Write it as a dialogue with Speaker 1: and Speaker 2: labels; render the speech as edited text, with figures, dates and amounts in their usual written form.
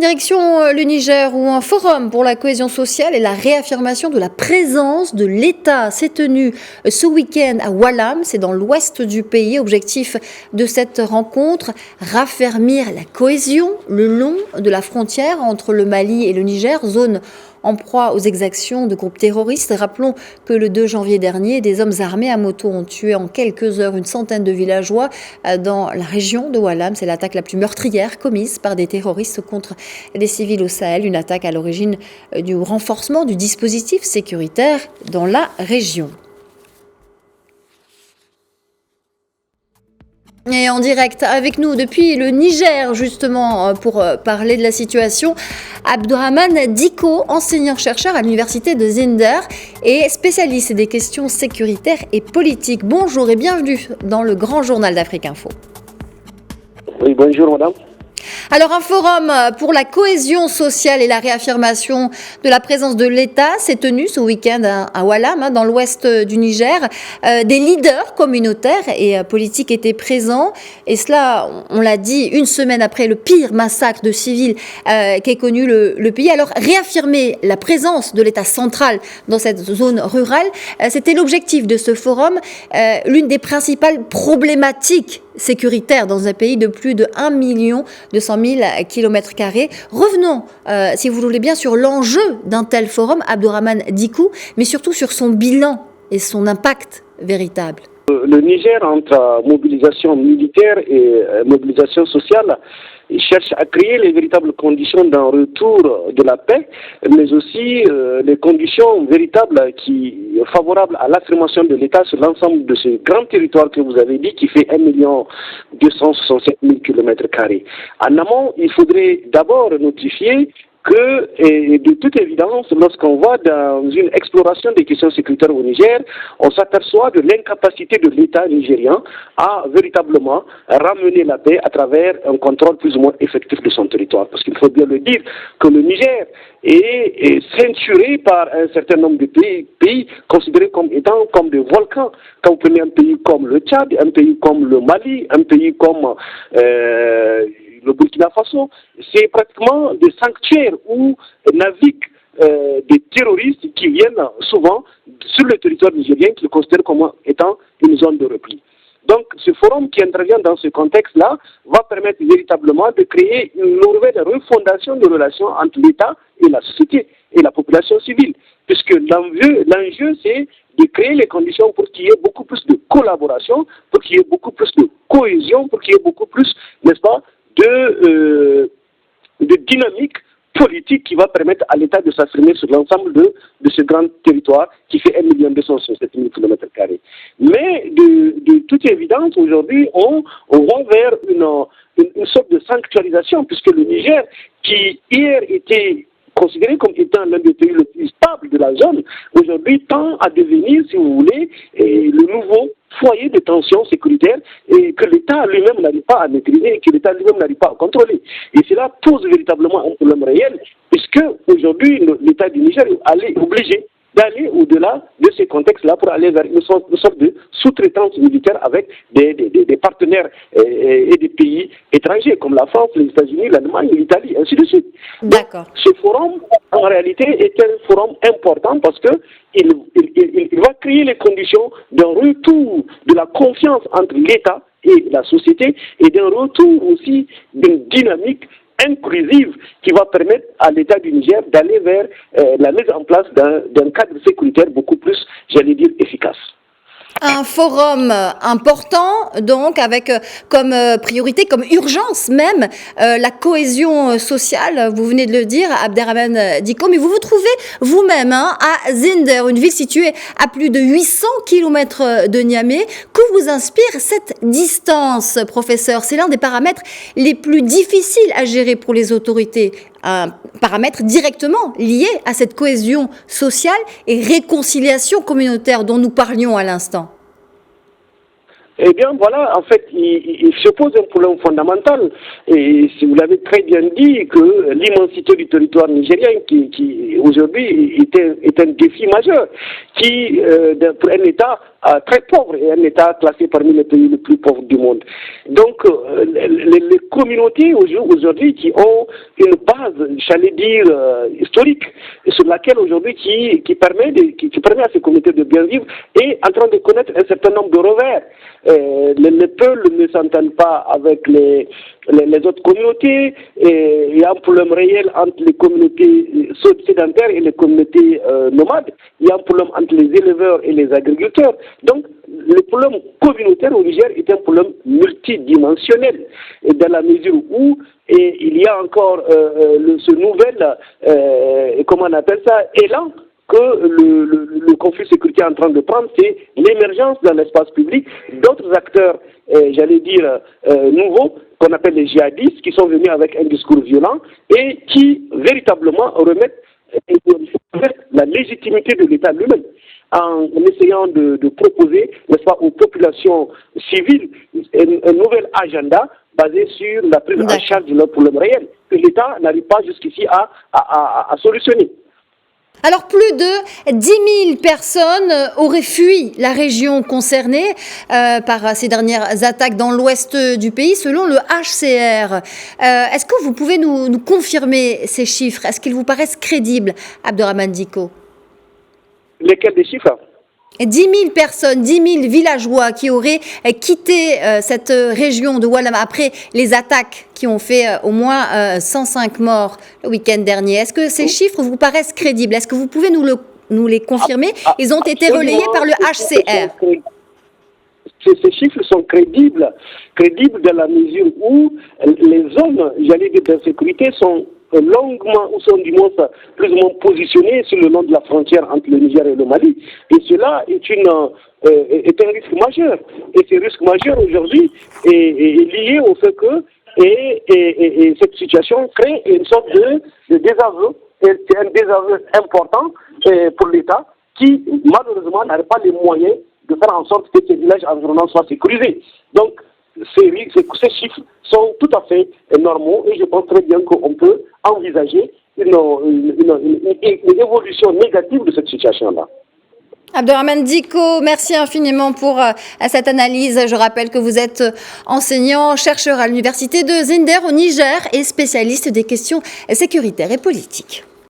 Speaker 1: Direction le Niger où un forum pour la cohésion sociale et la réaffirmation de la présence de l'État s'est tenu ce week-end à Oualam, c'est dans l'ouest du pays. Objectif de cette rencontre, raffermir la cohésion le long de la frontière entre le Mali et le Niger, zone en proie aux exactions de groupes terroristes. Rappelons que le 2 janvier dernier, des hommes armés à moto ont tué en quelques heures une centaine de villageois dans la région de Oualam. C'est l'attaque la plus meurtrière commise par des terroristes contre des civils au Sahel. Une attaque à l'origine du renforcement du dispositif sécuritaire dans la région. Et en direct avec nous depuis le Niger, justement, pour parler de la situation, Abdourahmane Diko, enseignant-chercheur à l'université de Zinder et spécialiste des questions sécuritaires et politiques. Bonjour et bienvenue dans le grand journal d'Afrique Info.
Speaker 2: Oui, bonjour madame.
Speaker 1: Alors, un forum pour la cohésion sociale et la réaffirmation de la présence de l'État s'est tenu ce week-end à Oualam, dans l'ouest du Niger. Des leaders communautaires et politiques étaient présents. Et cela, on l'a dit, une semaine après le pire massacre de civils qu'ait connu le pays. Alors, réaffirmer la présence de l'État central dans cette zone rurale, c'était l'objectif de ce forum. L'une des principales problématiques sécuritaire dans un pays de plus de 1 200 000 km². Revenons, si vous voulez bien, sur l'enjeu d'un tel forum, Abdourahmane Diko, mais surtout sur son bilan et son impact véritable.
Speaker 2: Le Niger, entre mobilisation militaire et mobilisation sociale, il cherche à créer les véritables conditions d'un retour de la paix, mais aussi les conditions véritables favorables à l'affirmation de l'État sur l'ensemble de ce grand territoire que vous avez dit, qui fait 1 267 000 km². En amont, il faudrait d'abord notifier que, et de toute évidence, lorsqu'on va dans une exploration des questions sécuritaires au Niger, on s'aperçoit de l'incapacité de l'État nigérien à véritablement ramener la paix à travers un contrôle plus ou moins effectif de son territoire. Parce qu'il faut bien le dire que le Niger est ceinturé par un certain nombre de pays considérés comme étant comme des volcans. Quand vous prenez un pays comme le Tchad, un pays comme le Mali, un pays comme le Burkina Faso, c'est pratiquement des sanctuaires où naviguent des terroristes qui viennent souvent sur le territoire nigérien, qui le considèrent comme étant une zone de repli. Donc, ce forum qui intervient dans ce contexte-là va permettre véritablement de créer une nouvelle refondation de relations entre l'État et la société et la population civile. Puisque l'enjeu, c'est de créer les conditions pour qu'il y ait beaucoup plus de collaboration, pour qu'il y ait beaucoup plus de cohésion, pour qu'il y ait beaucoup plus, n'est-ce pas, de dynamique politique qui va permettre à l'État de s'affirmer sur l'ensemble de ce grand territoire qui fait 1 267 000 km². Mais de toute évidence, aujourd'hui, on va vers une sorte de sanctuarisation, puisque le Niger, qui hier était considéré comme étant l'un des pays le plus stable de la zone, aujourd'hui tend à devenir, si vous voulez, le nouveau foyer de tension sécuritaire et que l'État lui-même n'arrive pas à maîtriser et que l'État lui-même n'arrive pas à contrôler. Et cela pose véritablement un problème réel, puisque aujourd'hui l'État du Niger est obligé d'aller au-delà de ces contextes-là pour aller vers une sorte de sous-traitance militaire avec des partenaires et des pays étrangers comme la France, les États-Unis, l'Allemagne, l'Italie, ainsi de suite.
Speaker 1: D'accord.
Speaker 2: Donc, ce forum, en réalité, est un forum important parce que il va créer les conditions d'un retour de la confiance entre l'État et la société et d'un retour aussi d'une dynamique inclusive qui va permettre à l'État du Niger d'aller vers la mise en place d'un cadre sécuritaire beaucoup plus, j'allais dire, efficace.
Speaker 1: Un forum important, donc, avec comme priorité, comme urgence même, la cohésion sociale, vous venez de le dire, Abdourahmane Diko, mais vous vous trouvez vous-même à Zinder, une ville située à plus de 800 km de Niamey. Que vous inspire cette distance, professeur? C'est l'un des paramètres les plus difficiles à gérer pour les autorités. Un paramètre directement lié à cette cohésion sociale et réconciliation communautaire dont nous parlions à l'instant.
Speaker 2: Eh bien, voilà, en fait, il se pose un problème fondamental. Et si vous l'avez très bien dit, que l'immensité du territoire nigérien, qui aujourd'hui est un défi majeur, qui, pour un État, très pauvre et un État classé parmi les pays les plus pauvres du monde. Donc, les communautés aujourd'hui qui ont une base, j'allais dire, historique, sur laquelle aujourd'hui qui permet à ces communautés de bien vivre, est en train de connaître un certain nombre de revers. Les peuples ne s'entendent pas avec les autres communautés, et il y a un problème réel entre les communautés sédentaires et les communautés nomades, il y a un problème entre les éleveurs et les agriculteurs. Donc, le problème communautaire au Niger est un problème multidimensionnel, dans la mesure où il y a encore ce nouvel, comment on appelle ça, élan que le conflit sécuritaire est en train de prendre, c'est l'émergence dans l'espace public d'autres acteurs, j'allais dire, nouveaux, qu'on appelle les djihadistes, qui sont venus avec un discours violent et qui véritablement remettent la légitimité de l'État lui-même, en essayant de proposer, n'est-ce pas, aux populations civiles un nouvel agenda basé sur la prise en charge de leurs problèmes réels, que l'État n'arrive pas jusqu'ici à solutionner.
Speaker 1: Alors, plus de 10 000 personnes auraient fui la région concernée par ces dernières attaques dans l'ouest du pays, selon le HCR. Est-ce que vous pouvez nous confirmer ces chiffres? Est-ce qu'ils vous paraissent crédibles, Abderrahmane Dicko?
Speaker 2: Lesquels des chiffres?
Speaker 1: 10 000 personnes, 10 000 villageois qui auraient quitté cette région de Oualam après les attaques qui ont fait au moins 105 morts le week-end dernier. Est-ce que ces chiffres vous paraissent crédibles? Est-ce que vous pouvez nous les confirmer? Ils ont été relayés par le HCR.
Speaker 2: Ces chiffres sont crédibles dans la mesure où les zones, j'allais dire, d'insécurité sont longuement, ou sont du moins plus ou moins positionnés sur le long de la frontière entre le Niger et le Mali. Et cela est un risque majeur. Et ce risque majeur aujourd'hui est lié au fait que cette situation crée une sorte de désaveu. Et c'est un désaveu important pour l'État qui, malheureusement, n'aurait pas les moyens de faire en sorte que ces villages environnants soient sécurisés. Donc, ces chiffres sont tout à fait normaux et je pense très bien qu'on peut envisager une évolution négative de cette situation-là.
Speaker 1: Abderrahmane Dicko, merci infiniment pour cette analyse. Je rappelle que vous êtes enseignant, chercheur à l'université de Zinder au Niger et spécialiste des questions sécuritaires et politiques.